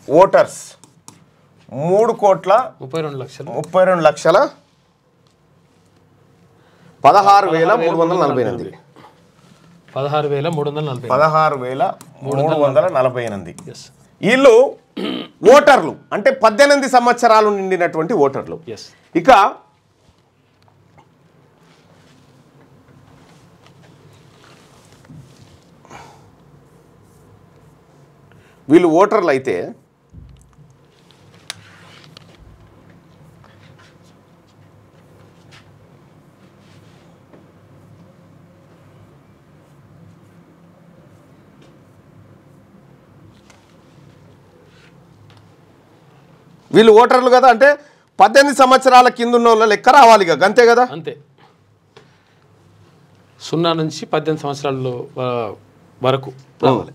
Voters 3,32,00,000 16,348 16,348 వీళ్ళు ఓటర్లు అంటే 18 సంవత్సరాలు నిండినటువంటి ఓటర్లు. ఇక వీళ్ళు ఓటర్లు అయితే వీళ్ళు ఓటర్లు కదా అంటే 18 సంవత్సరాల కింద ఉన్న వాళ్ళ లెక్క రావాలి ఇక అంతే కదా. అంతే 0 నుంచి 18 సంవత్సరాల వరకు రావాలి.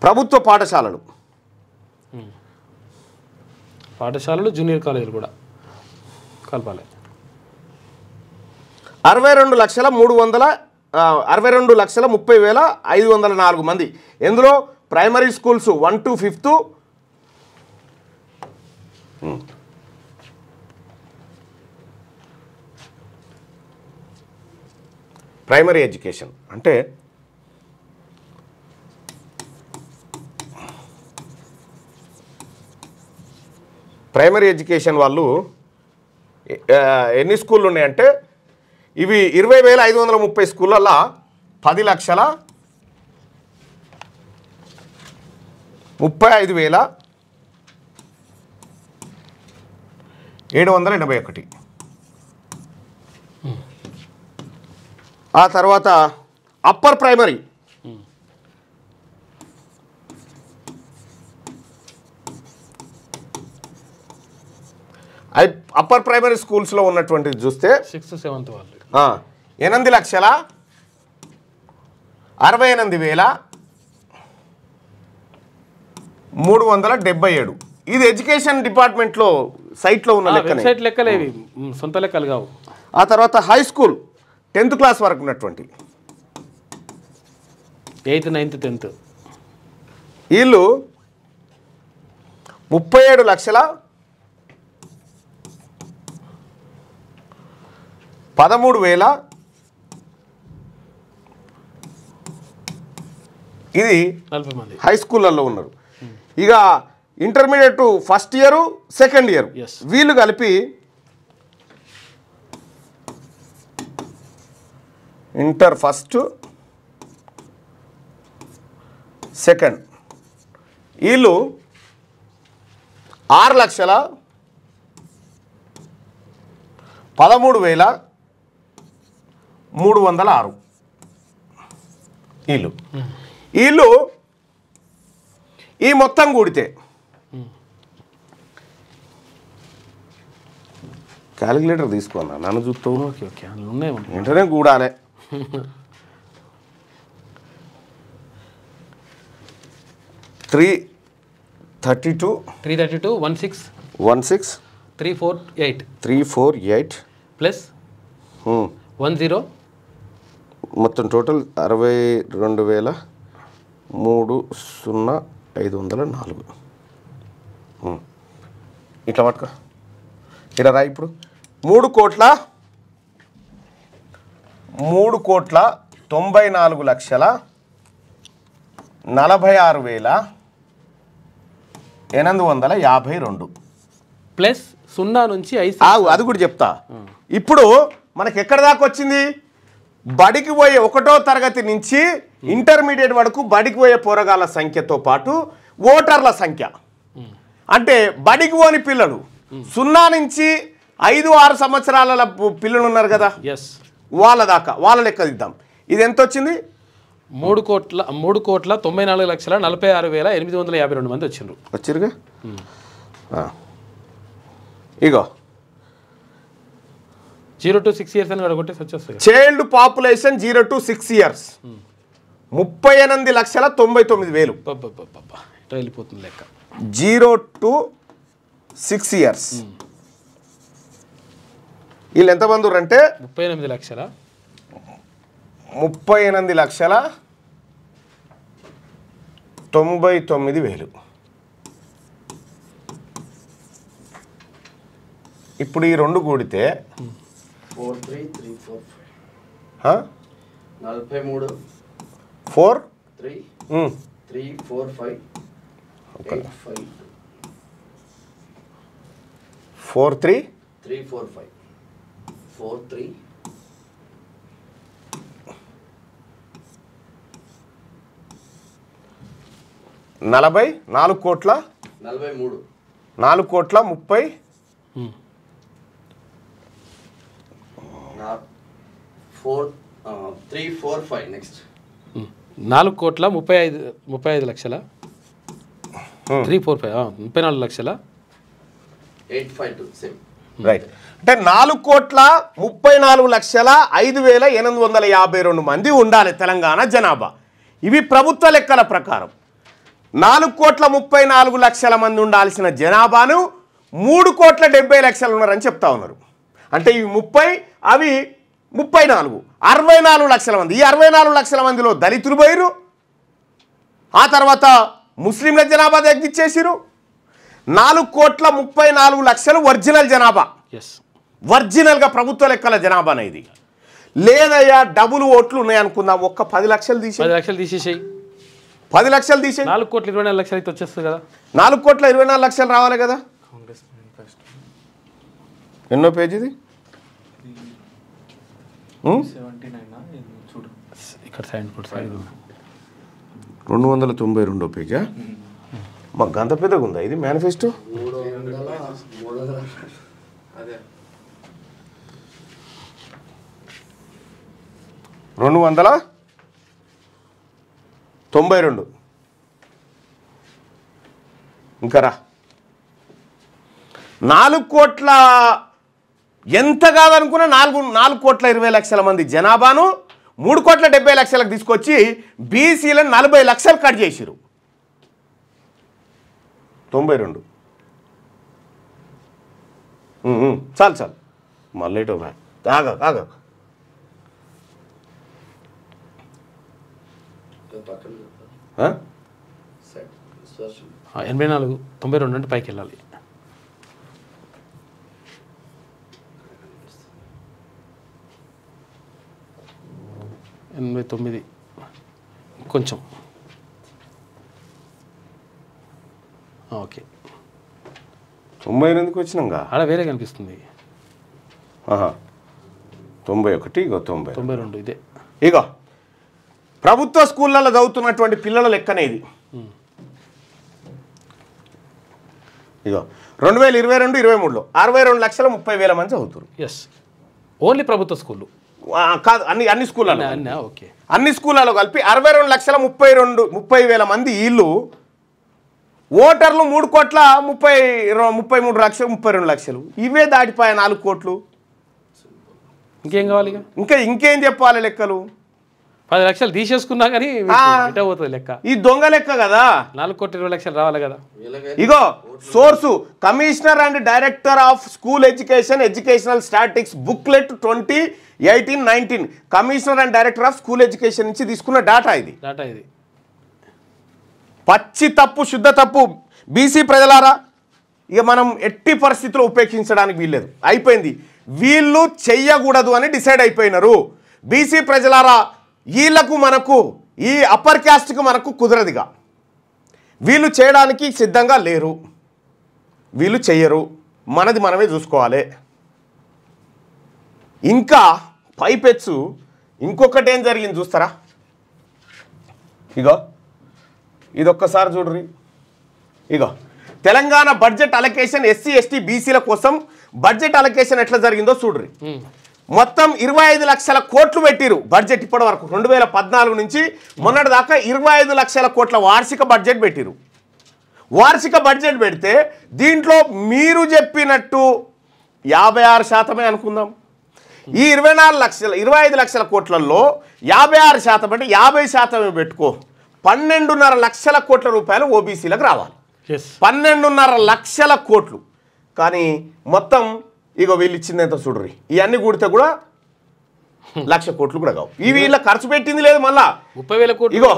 ప్రభుత్వ పాఠశాలలు జూనియర్ కాలేజీలు కూడా కలపాలి. 62,30,504 మంది. ఎందులో primary schools 1 to 5th, primary education అంటే ప్రైమరీ ఎడ్యుకేషన్ వాళ్ళు ఎన్ని స్కూళ్ళు ఉన్నాయంటే ఇవి 20,530 స్కూళ్ళల్లో 10,35,781. ఆ తర్వాత అప్పర్ ప్రైమరీ అప్పర్ ప్రైమరీ స్కూల్స్లో ఉన్నటువంటిది చూస్తే 6th 7th వాళ్ళు 8,68,377. ఇది ఎడ్యుకేషన్ డిపార్ట్మెంట్లో సైట్లో ఉన్న లెక్కలేవి, సొంత లెక్కలు కావు. ఆ తర్వాత హై స్కూల్ 10th క్లాస్ వరకు ఉన్నటువంటి 8th 9th 10th వీళ్ళు 37,13,000 ఇది 40 మంది హై స్కూళ్ళల్లో ఉన్నారు. ఇక intermediate first year second year వీళ్ళు కలిపి ఇంటర్ ఫస్ట్ సెకండ్ వీళ్ళు 6,13,306 వీళ్ళు ఈ మొత్తం కూడితే క్యాలిక్యులేటర్ తీసుకున్నా నన్ను చూస్తావు. ఓకే ఓకే ఉన్నాయి వెంటనే కూడాలి. 332 16 348 ప్లస్ 10 మొత్తం టోటల్ 62,305,4. ఇట్లా పట్టుకో ఇలా రా. ఇప్పుడు 3,94,46,852 ప్లస్ 0 నుంచి 5. అది కూడా చెప్తా. ఇప్పుడు మనకి ఎక్కడ దాకా వచ్చింది? బడికి పోయే 1వ తరగతి నుంచి ఇంటర్మీడియట్ వరకు బడికి పోయే పోరగాళ్ళ సంఖ్యతో పాటు ఓటర్ల సంఖ్య. అంటే బడికి పోని పిల్లలు 0 నుంచి 5-6 సంవత్సరాల పిల్లలు ఉన్నారు కదా, వాళ్ళ దాకా వాళ్ళ లెక్క దిద్దాం. ఇది ఎంత వచ్చింది? 3,94,46,852 మంది వచ్చిరుగా. ఇగో 0 to 6 years అని కొట్టేసి వచ్చేస్తాయి. Child population 0 to 6 years 38,99,000. ఇట్లా వెళ్ళిపోతుంది లెక్క. 0 to 6 years వీళ్ళు ఎంతమంది అంటే 38 లక్షల 38,99,000. ఇప్పుడు ఈ రెండు కూడితే 43,345 43 4 3 3 4 5 8 5 4 3 3 4 5 4 3 44 కోట్ల 43 4 కోట్ల 30 4 3 4 5 నెక్స్ట్ 4,35,35 లక్షల 34 852 సేమ్ రైట్. అంటే 4,34,05,852 మంది ఉండాలి తెలంగాణ జనాభా. ఇవి ప్రభుత్వ లెక్కల ప్రకారం 4,34,00,000 మంది ఉండాల్సిన జనాభాను 3,70,00,000 ఉన్నారని చెప్తా ఉన్నారు. అంటే ఇవి 30 అవి 34 64 లక్షల మంది. ఈ 64 లక్షల మందిలో దళితులు పోయిరు, ఆ తర్వాత ముస్లింల జనాభా తగ్గించేసిరు. 4,34,00,000 ఒరిజినల్ జనాభా, ఒరిజినల్గా ప్రభుత్వ లెక్కల జనాభా ఇది. లేదయ్యా డబుల్ ఓట్లు ఉన్నాయనుకుందాం, ఒక్క 10 లక్షలు తీసేయి, 10 లక్షలు తీసేసేయి, 10 లక్షలు తీసేయి, 4,24,00,000 అయితే వచ్చేస్తుంది కదా. 4,24,00,000 రావాలి కదా. ఎన్నో పేజీది? ఇక్కడ సైడ్ 292 పేజా? మా గంత పెద్దగా ఉందా ఇది మేనిఫెస్టో? 292 ఇంకా రా. 4 కోట్ల ఎంత కాదనుకున్నా 4,20,00,000 మంది జనాభాను 3,70,00,000 తీసుకొచ్చి బీసీలను 40 లక్షలు కట్ చేసిరు. 92 చాలు చాలు మళ్ళీ ఆగ 84, 92 అంటే పైకి వెళ్ళాలి. 89 కొంచెం ఓకే. 98కి వచ్చినాక ఆడ వేరే కనిపిస్తుంది. 91 ఇగో 92 ఇదే. ఇగో ప్రభుత్వ స్కూళ్ళల్లో చదువుతున్నటువంటి పిల్లల లెక్కనే ఇది. ఇగో 2022-23లో 62,30,000 మంది చదువుతారు. ఎస్, ఓన్లీ ప్రభుత్వ స్కూళ్ళు కాదు, అన్ని స్కూళ్ళలో, ఓకే, అన్ని స్కూళ్ళలో కలిపి 62,30,000 మంది వీళ్ళు. ఓటర్లు 3,33,32,00,000. ఇవే దాటిపోయా 4 కోట్లు. ఇంకేం కావాలి? ఇంకేం చెప్పాలి లెక్కలు? 10 లక్షలు తీసేసుకున్నా కానీ పోతుంది లెక్క. ఈ దొంగ లెక్క కదా. 4,20,00,000 రావాలి కదా. ఇగో source commissioner and director of school educational statics booklet 2018-19 commissioner and director of school education నుంచి తీసుకున్న డాటా ఇది. పచ్చి తప్పు, శుద్ధ తప్పు. బీసీ ప్రజలారా, ఇక మనం ఎట్టి పరిస్థితుల్లో ఉపేక్షించడానికి వీల్లేదు, అయిపోయింది. వీళ్ళు చెయ్యకూడదు అని డిసైడ్ అయిపోయినారు. బీసీ ప్రజలారా, వీళ్ళకు మనకు ఈ అప్పర్ క్యాస్ట్కి మనకు కుదరదుగా. వీళ్ళు చేయడానికి సిద్ధంగా లేరు, వీళ్ళు చెయ్యరు, మనది మనమే చూసుకోవాలి. ఇంకా పైపెచ్చు ఇంకొకటి ఏం జరిగింది చూస్తారా? ఇగో ఇదొక్కసారి చూడ్రి. ఇగో Telangana budget allocation SC ST బీసీల కోసం బడ్జెట్ అలొకేషన్ ఎట్లా జరిగిందో చూడ్రి. మొత్తం 25 లక్షల కోట్లు పెట్టిరు బడ్జెట్ ఇప్పటి వరకు. 2014 నుంచి మొన్నటి దాకా 25 లక్షల కోట్ల వార్షిక బడ్జెట్ పెట్టిరు. వార్షిక బడ్జెట్ పెడితే దీంట్లో మీరు చెప్పినట్టు 56% అనుకుందాం. ఈ 25 లక్షల కోట్లలో 56% అంటే 50% పెట్టుకో, 12.5 లక్షల కోట్ల రూపాయలు ఓబీసీలకు రావాలి. 12.5 లక్షల కోట్లు. కానీ మొత్తం ఇగో వీళ్ళు ఇచ్చింది ఎంత చూడ్రి. ఇవన్నీ కూడితే కూడా 1,00,000 కోట్లు కూడా కావు. ఇవి ఇలా ఖర్చు పెట్టింది లేదు. మళ్ళా 30,000 కోట్లు ఇగో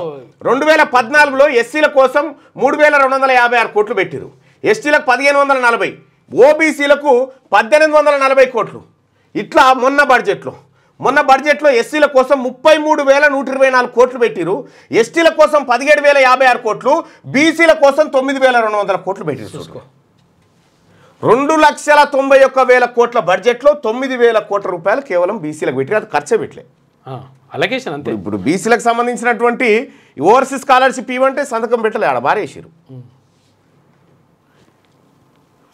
2014లో ఎస్సీల కోసం 3,256 కోట్లు పెట్టిరు, ఎస్టీలకు 1,540, ఓబీసీలకు 1,840 కోట్లు. ఇట్లా మొన్న బడ్జెట్లో ఎస్సీల కోసం 33,124 కోట్లు పెట్టిరు, ఎస్టీల కోసం 17,056 కోట్లు, బీసీల కోసం 9,200 కోట్లు పెట్టిరు. చూసుకో, 2,91,000 కోట్ల బడ్జెట్లో 9,000 కోట్ల రూపాయలు కేవలం బీసీలకు పెట్టి, అది ఖర్చే పెట్టలే, అలొకేషన్ అంతే. ఇప్పుడు బీసీలకు సంబంధించినటువంటి ఓవర్సీస్ స్కాలర్షిప్ ఇవ్వంటే సంతకం పెట్టలే, ఆడ బారేసిరు.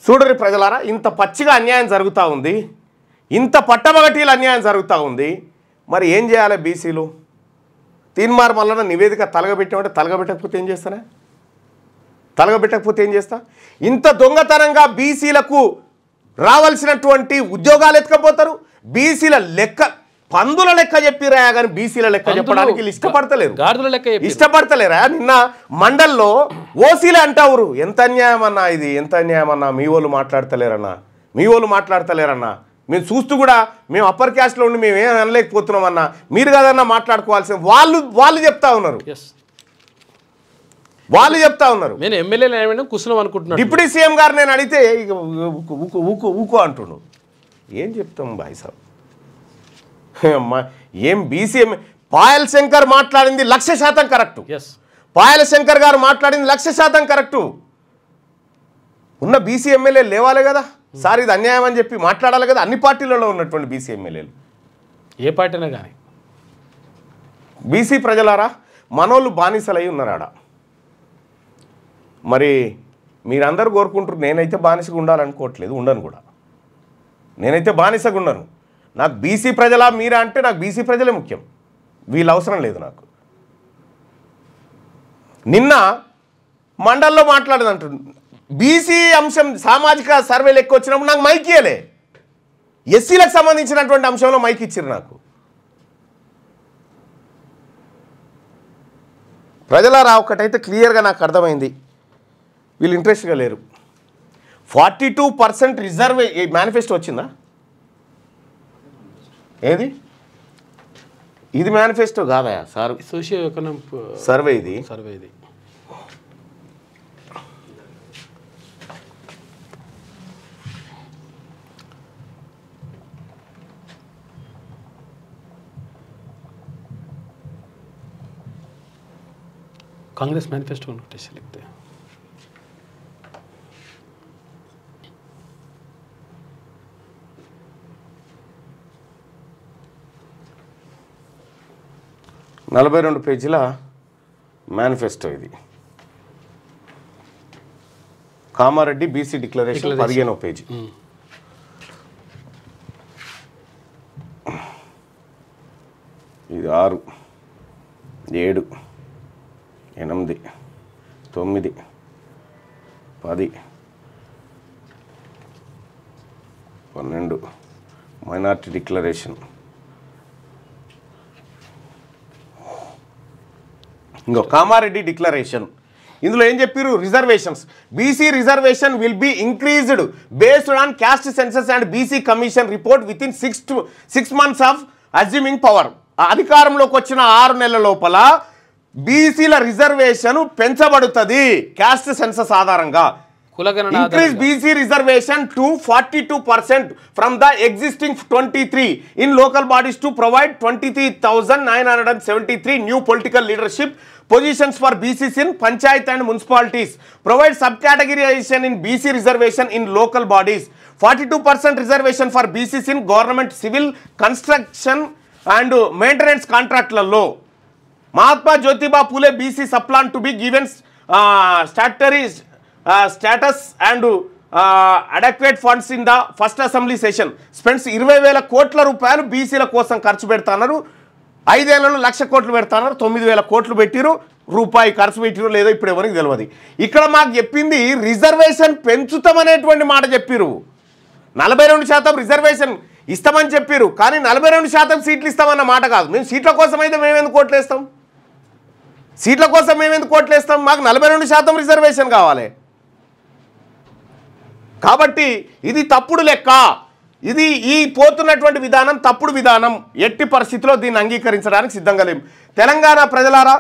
చూడరి ప్రజలారా, ఇంత పచ్చిగా అన్యాయం జరుగుతూ ఉంది, ఇంత పట్టబగటీలు అన్యాయం జరుగుతూ ఉంది. మరి ఏం చేయాలి బీసీలు? తీన్మార్ మల్లన్న నివేదిక తలగబెట్టామంటే తలగబెట్టకపోతే ఏం చేస్తా? ఇంత దొంగతనంగా బీసీలకు రావాల్సినటువంటి ఉద్యోగాలు ఎత్తుకపోతారు. బీసీల లెక్క పందుల లెక్క చెప్పిరా కానీ బీసీల లెక్క చెప్పడానికి వీళ్ళు ఇష్టపడతలేరా? నిన్న మండల్లో ఓసీలే అంటావురు. ఎంత అన్యాయం అన్నా ఇది, ఎంత అన్యాయం అన్నా. మీ వాళ్ళు మాట్లాడతలేరన్నా. మేము చూస్తూ కూడా మేము అప్పర్ క్యాస్ట్లో ఉండి మేము ఏం అనలేకపోతున్నామన్నా. మీరు కదన్నా మాట్లాడుకోవాల్సిన వాళ్ళు చెప్తా ఉన్నారు. నేను ఎమ్మెల్యే కూర్చున్నాం అనుకుంటున్నాను. డిప్యూటీ సీఎం గారు నేను అడిగితే ఊకో అంటుండు. ఏం చెప్తాం బాయ్ సాబ్? ఏం బీసీఎం పాయల్ శంకర్ మాట్లాడింది 1,00,000% కరెక్టు. పాయల్ శంకర్ గారు మాట్లాడింది 1,00,000% కరెక్టు. ఉన్న బీసీ ఎమ్మెల్యేలు లేవాలి కదా సార్, ఇది అన్యాయం అని చెప్పి మాట్లాడాలి కదా. అన్ని పార్టీలలో ఉన్నటువంటి బీసీ ఎమ్మెల్యేలు, ఏ పార్టీనా కానీ. బీసీ ప్రజలారా, మనోళ్ళు బానిసలై ఉన్నారు ఆడ. మరి మీరందరూ కోరుకుంటారు, నేనైతే బానిసగా ఉండాలనుకోవట్లేదు, ఉండను కూడా. నేనైతే బానిసగా ఉన్నాను. నాకు బీసీ ప్రజలా మీరా అంటే నాకు బీసీ ప్రజలే ముఖ్యం, వీళ్ళు అవసరం లేదు నాకు. నిన్న మండల్లో మాట్లాడదంటు బీసీ అంశం సామాజిక సర్వేలు ఎక్కువ వచ్చినప్పుడు నాకు మైక్ ఇయ్యలే. ఎస్సీలకు సంబంధించినటువంటి అంశంలో మైక్ ఇచ్చారు నాకు. ప్రజలారా, ఒకటైతే క్లియర్గా నాకు అర్థమైంది, వీళ్ళు ఇంట్రెస్ట్గా లేరు. 42% రిజర్వే మేనిఫెస్టో వచ్చిందా? ఏది ఇది మేనిఫెస్టో కాదా సార్? సోషియో ఎకనామిక్ సర్వే ఇది. कांग्रेस मैनिफेस्टो नोटिस लिखते हैं. నలభై 42 పేజీల మేనిఫెస్టో ఇది. కామారెడ్డి బీసీ డిక్లరేషన్ 15వ పేజీ. ఇది 6, 7, 8, 9, 10, 12 మైనార్టీ డిక్లరేషన్. ఇంకో కామారెడ్డి డిక్లరేషన్. ఇందులో ఏం చెప్పారు? Reservations, BC reservation will be increased based on caste census and BC commission report with in 6 months of assuming power. అధికారంలోకి వచ్చిన 6 నెలల లోపల బీసీల రిజర్వేషన్ పెంచబడుతుంది క్యాస్ట్ సెన్సస్ ఆధారంగా. Increase BC reservation to 42% from the existing 23 in local bodies to provide 23,973 new political leadership positions for BCs in Panchayat and municipalities. Provide subcategorization in BC reservation in local bodies. 42% reservation for BCs in government civil construction and maintenance contract లలో. Mahatma Jyotiba Phule BC subplan to be given statutory status and adequate funds in the first assembly session. Spends 20,000 కోట్ల రూపాయలు బీసీల కోసం ఖర్చు పెడతారు. 5 ఏళ్లలో 1,00,000 కోట్లు పెడతారు. 9,000 కోట్లు పెట్టిరు, రూపాయి ఖర్చు పెట్టిరు లేదో ఇప్పుడు ఎవరికి తెలియదు. ఇక్కడ మాకు చెప్పింది రిజర్వేషన్ పెంచుతామనేటువంటి మాట చెప్పిరు. 42% రిజర్వేషన్ ఇస్తామని చెప్పిరు, కానీ 42% సీట్లు ఇస్తామన్న మాట కాదు. మేము సీట్ల కోసం అయితే మేమెందుకు కోట్లేస్తాం? మాకు 42% రిజర్వేషన్ కావాలి. కాబట్టి ఇది తప్పుడు లెక్క. ఇది ఈ పోతున్నటువంటి విధానం తప్పుడు విధానం. ఎట్టి పరిస్థితిలో దీన్ని అంగీకరించడానికి సిద్ధంగా లేము. తెలంగాణ ప్రజలారా,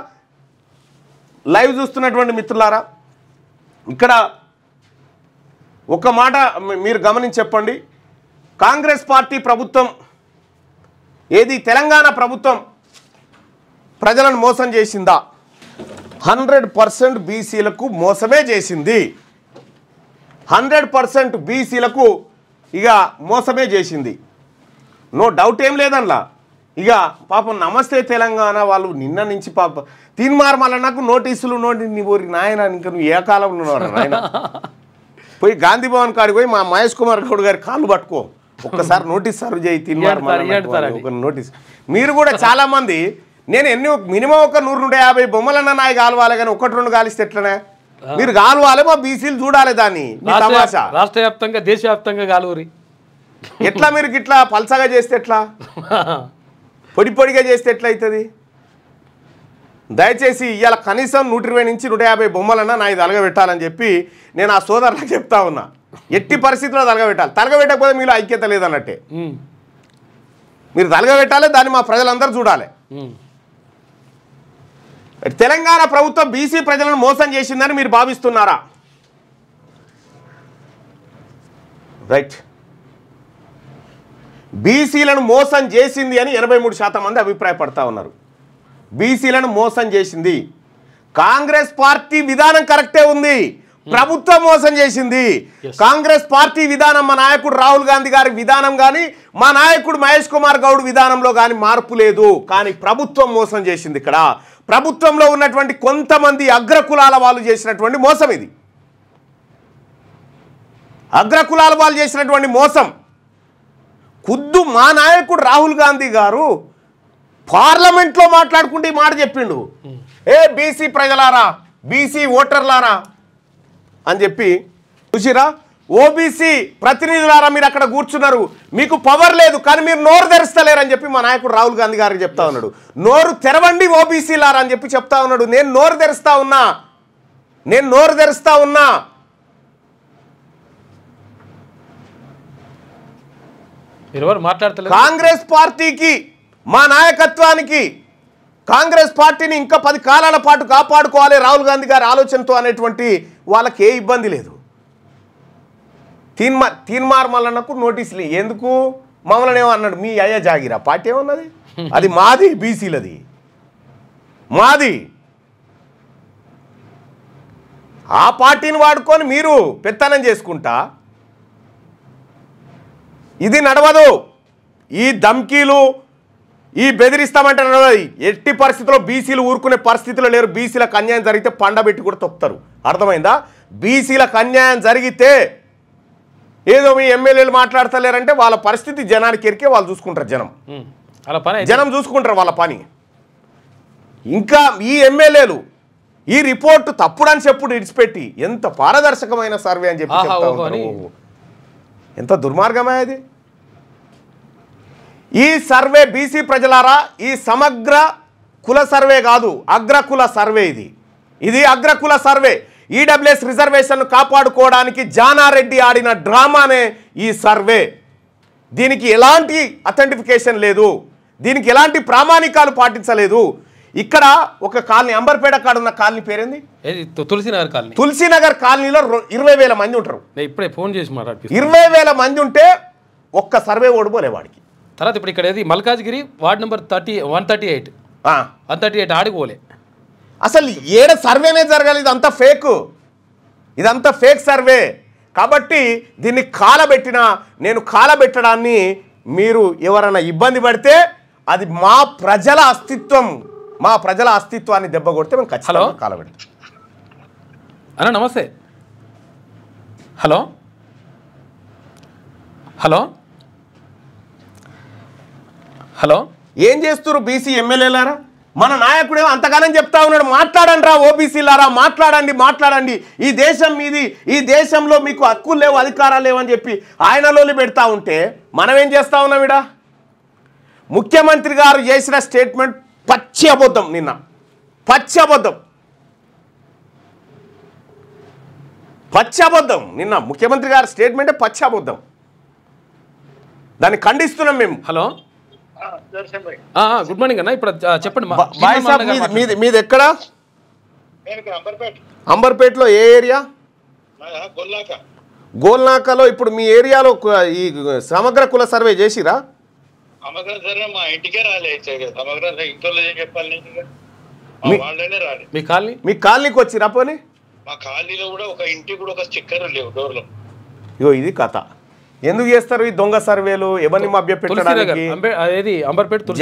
లైవ్ చూస్తున్నటువంటి మిత్రులారా, ఇక్కడ ఒక మాట మీరు గమనించి చెప్పండి. కాంగ్రెస్ పార్టీ ప్రభుత్వం ఏది తెలంగాణ ప్రభుత్వం ప్రజలను మోసం చేసిందా? 100% బీసీలకు మోసమే చేసింది. 100% బీసీలకు ఇక మోసమే చేసింది. నో డౌట్ ఏం లేదనలా. ఇక పాపం నమస్తే తెలంగాణ వాళ్ళు నిన్న నుంచి పాప తీన్మార్మల నాకు నోటీసులు నీ ఊరి నాయన ఇంకా నువ్వు ఏ కాలంలో ఉన్నావు నాయన పోయి గాంధీ భవన్ కాడికి పోయి మా మహేష్ కుమార్ గౌడ్ గారి కాళ్ళు పట్టుకో, ఒక్కసారి నోటీస్ సర్వ్ చేయి తీన్మార్మల ఒక నోటీస్. మీరు కూడా చాలా మంది నేను మినిమం ఒక 100-150 బొమ్మలన్నా నాయి కాలువాలి కానీ 1-2 కాలిస్తే ఎట్లనే? మీరు కాలువాలి, మా బీసీలు చూడాలి దాన్ని. రాష్ట్ర వ్యాప్తంగా దేశవ్యాప్తంగా కాలువరి ఎట్లా మీరు ఇట్లా పల్సగా చేస్తే ఎట్లా, పొడిగా చేస్తే ఎట్లా అవుతుంది? దయచేసి ఇవాళ కనీసం 120 నుంచి 150 బొమ్మలన్నా నా ఇది తలగబెట్టాలని చెప్పి నేను ఆ సోదరులకు చెప్తా ఉన్నా. ఎట్టి పరిస్థితుల్లో తలగబెట్టాలి. తలగబెట్టకపోతే మీలో ఐక్యత లేదన్నట్టే. మీరు తలగబెట్టాలి, దాన్ని మా ప్రజలందరూ చూడాలి. తెలంగాణ ప్రభుత్వం బీసీ ప్రజలను మోసం చేసిందని మీరు భావిస్తున్నారా? రైట్, బీసీలను మోసం చేసింది అని 83% మంది అభిప్రాయపడతా ఉన్నారు. బీసీలను మోసం చేసింది కాంగ్రెస్ పార్టీ విధానం కరెక్టే ఉంది, ప్రభుత్వం మోసం చేసింది. కాంగ్రెస్ పార్టీ విధానం, మా నాయకుడు రాహుల్ గాంధీ గారి విధానం కానీ మా నాయకుడు మహేష్ కుమార్ గౌడ్ విధానంలో కానీ మార్పు లేదు. కానీ ప్రభుత్వం మోసం చేసింది. ఇక్కడ ప్రభుత్వంలో ఉన్నటువంటి కొంతమంది అగ్రకులాల వాళ్ళు చేసినటువంటి మోసం ఇది. అగ్రకులాల వాళ్ళు చేసినటువంటి మోసం. ఖుద్దు మా నాయకుడు రాహుల్ గాంధీ గారు పార్లమెంట్లో మాట్లాడుకుంటే ఈ మాట చెప్పిండు, ఏ బీసీ ప్రజలారా, బీసీ ఓటర్లారా అని చెప్పి. చూసిరా, ఓబీసీ ప్రతినిధులారా మీరు అక్కడ కూర్చున్నారు, మీకు పవర్ లేదు కానీ మీరు నోరు తెరుస్తలేరని చెప్పి మా నాయకుడు రాహుల్ గాంధీ గారికి చెప్తా ఉన్నాడు. నోరు తెరవండి ఓబీసీలారా అని చెప్పి చెప్తా ఉన్నాడు. నేను నోరు తెరుస్తా ఉన్నా. కాంగ్రెస్ పార్టీకి, మా నాయకత్వానికి, కాంగ్రెస్ పార్టీని ఇంకా 10 కాలాల పాటు కాపాడుకోవాలి రాహుల్ గాంధీ గారి ఆలోచనతో అనేటువంటి వాళ్ళకి ఏ ఇబ్బంది లేదు. తీన్మార్మలన్నకు నోటీసులు ఎందుకు? మమ్మల్ని ఏమో అన్నాడు, మీ అయ్య జాగిరా పార్టీ ఏమన్నది, అది మాది, బీసీలది మాది. ఆ పార్టీని వాడుకొని మీరు పెత్తనం చేసుకుంటా ఇది నడవదు. ఈ ధమ్కీలు, ఈ బెదిరిస్తామంటే నడవదు. ఎట్టి పరిస్థితుల్లో బీసీలు ఊరుకునే పరిస్థితిలో లేరు. బీసీలకు అన్యాయం జరిగితే పండబెట్టి కూడా తొక్కుతారు. అర్థమైందా? బీసీలకు అన్యాయం జరిగితే ఏదో మీ ఎమ్మెల్యేలు మాట్లాడతలేరంటే వాళ్ళ పరిస్థితి జనానికి ఎరికే వాళ్ళు చూసుకుంటారు. జనం చూసుకుంటారు వాళ్ళ పని. ఇంకా ఈ ఎమ్మెల్యేలు ఈ రిపోర్టు తప్పుడని చెప్పుడు ఇడిచిపెట్టి ఎంత పారదర్శకమైన సర్వే అని చెప్పి చెప్తా ఉంటారు. ఎంత దుర్మార్గమే అది. ఈ సర్వే బీసీ ప్రజలారా, ఈ సమగ్ర కుల సర్వే కాదు, అగ్రకుల సర్వే. ఇది అగ్రకుల సర్వే. ఈడబ్ల్యూఎస్ రిజర్వేషన్ కాపాడుకోవడానికి జానారెడ్డి ఆడిన డ్రామానే ఈ సర్వే. దీనికి ఎలాంటి అథెంటిఫికేషన్ లేదు, దీనికి ఎలాంటి ప్రామాణికాలు పాటించలేదు. ఇక్కడ ఒక కాలనీ, అంబర్పేట కాడ ఉన్న కాలనీ పేరేంది? తులసినగర్ కాలనీ. తులసినగర్ కాలనీలో 20,000 మంది ఉంటారు. ఇప్పుడే ఫోన్ చేసి మాట్లాడి 20,000 మంది ఉంటే ఒక్క సర్వే ఓడిపోలే వాడికి. తర్వాత ఇప్పుడు ఇక్కడ ఏది మల్కాజ్గిరి వార్డ్ నెంబర్ 138 ఆడిపోలే. అసలు ఏడ సర్వేనే జరగాలి. ఇదంతా ఫేక్ సర్వే. కాబట్టి దీన్ని నేను కాలబెట్టడాన్ని మీరు ఎవరైనా ఇబ్బంది పడితే అది మా ప్రజల అస్తిత్వాన్ని దెబ్బ కొడితే మేము ఖచ్చితంగా కాలబెడతాం. అన్న నమస్తే. హలో హలో హలో ఏం చేస్తున్నారు బీసీ ఎమ్మెల్యేలారా? మన నాయకుడేమో అంతగానం చెప్తా ఉన్నాడు, మాట్లాడండి రా ఓబీసీలారా, మాట్లాడండి, ఈ దేశం మీది, ఈ దేశంలో మీకు హక్కులు లేవు, అధికారాలు లేవని చెప్పి ఆయనలోని పెడతా ఉంటే మనం ఏం చేస్తా ఉన్నాం? ఇడా ముఖ్యమంత్రి గారు చేసిన స్టేట్మెంట్ పచ్చి అబద్ధం. నిన్న పచ్చి అబద్ధం. నిన్న ముఖ్యమంత్రి గారి స్టేట్మెంటే పచ్చి అబద్ధం. దాన్ని ఖండిస్తున్నాం మేము. హలో, గుడ్ మార్నింగ్ అన్న. ఇప్పుడు చెప్పండి. బాయ్ సాబ్, మీది ఎక్కడ? అంబర్పేటలో ఏ ఏరియా? గోల్నాకలో. ఇప్పుడు మీ ఏరియాలో ఈ సమగ్ర కుల సర్వే చేసిరా? సమగ్ర సర్వే మా ఇంటికే రాలేదు. సమగ్ర ఇంట్లో చెప్పాలి, మీ కాలనీకి వచ్చిరా? పోనీ మా కాలనీలో కూడా ఒక ఇంటికి కూడా ఒక స్టిక్కర్ లేవు డోర్లో. ఇగో ఇది కథ. ఎందుకు చేస్తారు ఈ దొంగ సర్వేలు? ఎవరిని మభ్య పెట్టడానికి?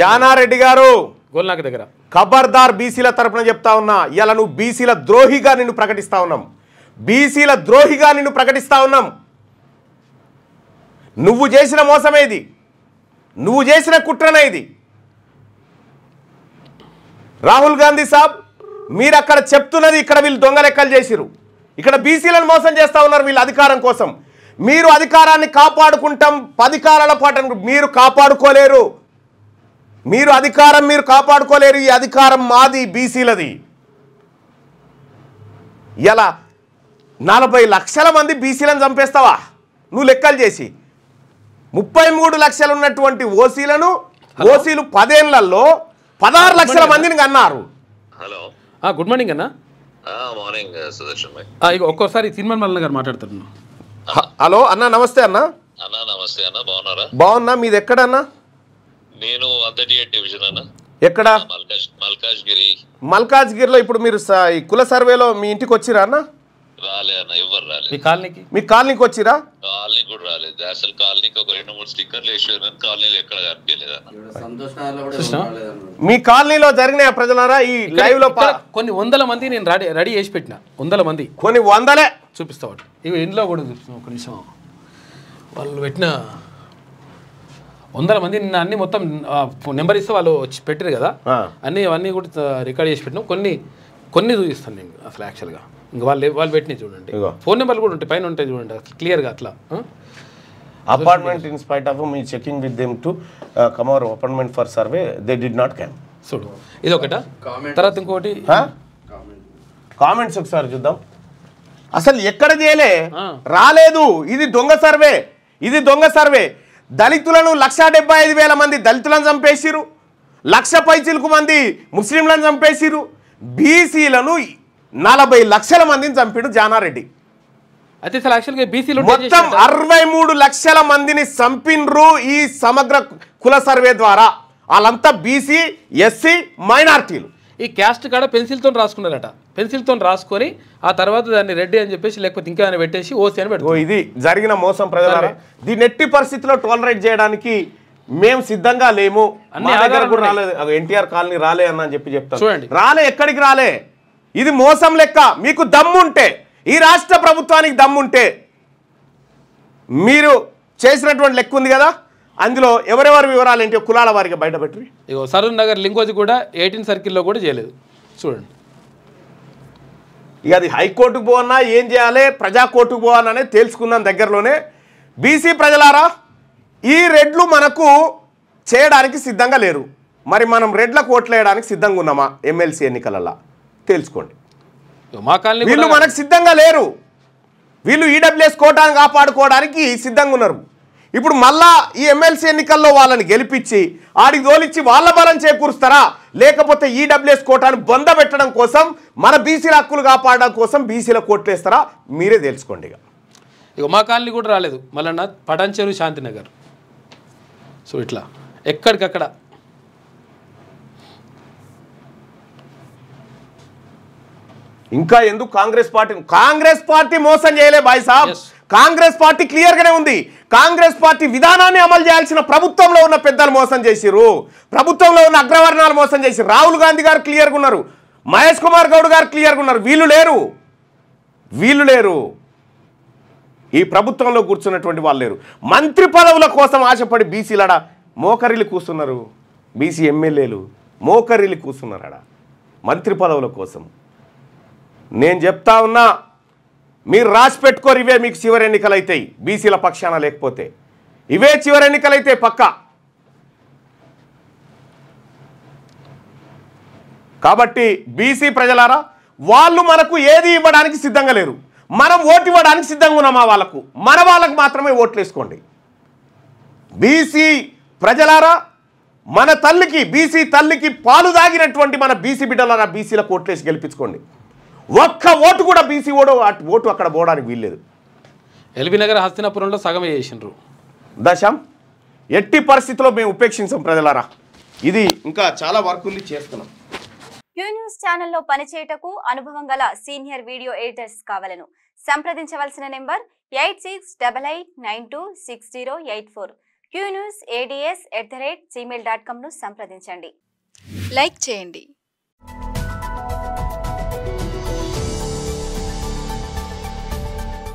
జానారెడ్డి గారు గోల్నాక దగ్గర ఖబర్దార్, బీసీల తరపున చెప్తా ఉన్నా. ఇలా నువ్వు బీసీల ద్రోహిగా నిన్ను ప్రకటిస్తా ఉన్నాం. బీసీల ద్రోహిగా నిన్ను ప్రకటిస్తా ఉన్నాం. నువ్వు చేసిన మోసమే ఇది, నువ్వు చేసిన కుట్రనే ఇది. రాహుల్ గాంధీ సాబ్, మీరు అక్కడ చెప్తున్నది ఇక్కడ వీళ్ళు దొంగ లెక్కలు చేసిరు. ఇక్కడ బీసీలను మోసం చేస్తా ఉన్నారు వీళ్ళు అధికారం కోసం. మీరు అధికారాన్ని కాపాడుకుంటాం 10 కాలాల పాటు మీరు కాపాడుకోలేరు. మీరు అధికారం మీరు కాపాడుకోలేరు. ఈ అధికారం మాది, బీసీలది. ఇలా 40 లక్షల మంది బీసీలను చంపేస్తావా నువ్వు లెక్కలు చేసి? 33 లక్షలు ఉన్నటువంటి ఓసీలను, ఓసీలు 10 ఏళ్లలో 16 లక్షల మందిని అన్నారు. హలో, గుడ్ మార్నింగ్ అన్న. మార్నింగ్ సుదర్శన్ భాయ్. ఒక్కోసారి సినిమా మల్లన్న గారు మాట్లాడుతున్నా. హలో అన్న, నమస్తే అన్న. అన్న నమస్తే అన్న, బాగున్నారా? బాగున్నా. మీది ఎక్కడన్నా? నేను 138 డివిజన్ అన్న. ఎక్కడ? మల్కాజ్గిరిలో. ఇప్పుడు మీరు ఈ కుల సర్వేలో మీ ఇంటికి వచ్చిరా అన్న? రాలే అన్న, ఎవరు రాలేదు. మీ కాలనీకి వచ్చిరా? కాలనీ కూడా రాలేదు. అసలు కాలనీకి ఒక 2-3 స్టిక్కర్లు వేసారు, కాలనీలో ఎక్కడ కనిపించలేదు అన్న. మీ కాలనీలో జరిగిన ప్రజలారా ఈ లైవ్ లో కొన్ని 100 మంది నేను రెడీ చేసి పెట్టిన. 100 మంది, కొన్ని 100లే చూపిస్తావాడు. ఇవి ఇంట్లో కూడా చూపిస్తాం. ఒక నిమిషం. వాళ్ళు పెట్టిన 100 మంది నిన్న అన్ని మొత్తం నెంబర్ ఇస్తే వాళ్ళు వచ్చి పెట్టారు కదా, అవన్నీ కూడా రికార్డ్ చేసి పెట్టినాం. కొన్ని చూపిస్తాను నేను అసలు యాక్చువల్గా. ఇంకా వాళ్ళు పెట్టినాయి చూడండి. ఫోన్ నెంబర్లు కూడా ఉంటాయి, పైన ఉంటాయి చూడండి క్లియర్గా. అట్లా apartment in spite of me checking with them to come hour apartment for survey they did not come. చూడు, ఇది ఒకట. తర్వాత ఇంకోటి కామెంట్స్ ఒకసారి చూద్దాం. అసలు ఎక్కడ చేయలే, రాలేదు. ఇది దొంగ సర్వే, ఇది దొంగ సర్వే. దళితులను 1,75,000 మంది దళితులను చంపేసిరు, 1,00,000 పైచిలకు మంది ముస్లింలను చంపేసిరు. బీసీలను 40 లక్షల మందిని చంపిడు జానారెడ్డి. అయితే అసలు యాక్చువల్గా బీసీలు మొత్తం 63 లక్షల మందిని చంపిన్రు ఈ సమగ్ర కుల సర్వే ద్వారా. వాళ్ళంతా బీసీ, ఎస్సీ, మైనార్టీలు. ఈ క్యాస్ట్ కాడ పెన్సిల్తో రాసుకున్నారట. పెన్సిల్తో రాసుకొని ఆ తర్వాత దాన్ని రెడ్డి అని చెప్పేసి లేకపోతే ఇంకా పెట్టేసి ఓసీ అని పెట్టుకో. ఇది జరిగిన మోసం ప్రజలారా. దీన్ని ఎట్టి పరిస్థితిలో టాలరేట్ చేయడానికి మేము సిద్ధంగా లేము. మా దగ్గర కూడా రాలేదు, ఎన్టీఆర్ కాలనీ రాలే అని చెప్పి చెప్తాను. చూడండి, రాలే, ఎక్కడికి రాలే. ఇది మోసం లెక్క. మీకు దమ్ముంటే, ఈ రాష్ట్ర ప్రభుత్వానికి దమ్ముంటే, మీరు చేసినటువంటి లెక్క ఉంది కదా, అందులో ఎవరెవరి వివరాలు ఏంటి కులాల వారికి బయట పెట్టి. ఇగో సరూర్ నగర్ లింగోజీ కూడా 18 సర్కిల్లో కూడా చేయలేదు. చూడండి, ఇక అది హైకోర్టుకు పోవన్నా ఏం చేయాలి, ప్రజా కోర్టుకు పోవన్నా తెలుసుకుందాం దగ్గరలోనే. బీసీ ప్రజలారా, ఈ రెడ్లు మనకు చేయడానికి సిద్ధంగా లేరు. మరి మనం రెడ్లకు ఓట్లు వేయడానికి సిద్ధంగా ఉన్నామా ఎమ్మెల్సీ ఎన్నికలలో? తెలుసుకోండి. మా కాలనీ వీళ్ళు మనకు సిద్ధంగా లేరు. వీళ్ళు ఈడబ్ల్యూఎస్ కోటాను కాపాడుకోవడానికి సిద్ధంగా ఉన్నారు. ఇప్పుడు మళ్ళా ఈ ఎమ్మెల్సీ ఎన్నికల్లో వాళ్ళని గెలిపించి ఆడికి తోలిచ్చి వాళ్ళ బలం చేకూరుస్తారా, లేకపోతే ఈడబ్ల్యూఎస్ కోటాను బొందబెట్టడం కోసం, మన బీసీల హక్కులు కాపాడడం కోసం బీసీల కోట్లు వేస్తారా? మీరే తెలుసుకోండి. ఇక మా కాలనీ కూడా రాలేదు. మళ్ళీ పటాన్చెరు, శాంతినగర్. సో ఇట్లా ఎక్కడికక్కడ ఇంకా ఎందుకు కాంగ్రెస్ పార్టీ మోసం చేయలే బాయ్ సాబ్. కాంగ్రెస్ పార్టీ క్లియర్ గానే ఉంది. కాంగ్రెస్ పార్టీ విధానాన్ని అమలు చేయాల్సిన ప్రభుత్వంలో ఉన్న పెద్దలు మోసం చేసిరు, ప్రభుత్వంలో ఉన్న అగ్రవర్ణాలు మోసం చేసిరు. రాహుల్ గాంధీ గారు క్లియర్గా ఉన్నారు, మహేష్ కుమార్ గౌడ్ గారు క్లియర్గా ఉన్నారు. వీళ్ళు లేరు. ఈ ప్రభుత్వంలో కూర్చున్నటువంటి వాళ్ళు లేరు. మంత్రి పదవుల కోసం ఆశపడి బీసీలడ మోకరిల్లి కూర్చున్నారు. బీసీ ఎమ్మెల్యేలు మోకరిల్లి కూర్చున్నారడ మంత్రి పదవుల కోసం. నేను చెప్తా ఉన్నా, మీరు రాసి పెట్టుకోరు. ఇవే మీకు చివరి ఎన్నికలు అవుతాయి బీసీల పక్షాన. లేకపోతే ఇవే చివరి ఎన్నికలు అయితే పక్కా. కాబట్టి బీసీ ప్రజలారా, వాళ్ళు మనకు ఏది ఇవ్వడానికి సిద్ధంగా లేరు. మనం ఓటు ఇవ్వడానికి సిద్ధంగా ఉన్నామా వాళ్ళకు? మన వాళ్ళకు మాత్రమే ఓట్లు వేసుకోండి. బీసీ ప్రజలారా, మన తల్లికి, బీసీ తల్లికి పాలు దాగినటువంటి మన బీసీ బిడ్డలారా, బీసీల కోట్లేసి గెలిపించుకోండి. ఒక్క ఓటు కూడా బీసీ ఓటు అక్కడ పోవడానికి వీల్లేదు. ఎల్బీ నగర్ హస్తినాపురంలో సగమే చేసిండ్రు. దశం ఎట్టి పరిస్థితిలో మేము ఉపేక్షించాం ప్రజలారా. ఇది ఇంకా చాలా వర్క్ ఉంది, చేస్తున్నాం. క్యూ న్యూస్ ఛానల్లో పనిచేయటకు అనుభవం గల సీనియర్ వీడియో ఎడిటర్స్ కావాలను సంప్రదించవలసిన నెంబర్ 8688926084. qnewsads@gmail.com ను సంప్రదించండి. లైక్ చేయండి.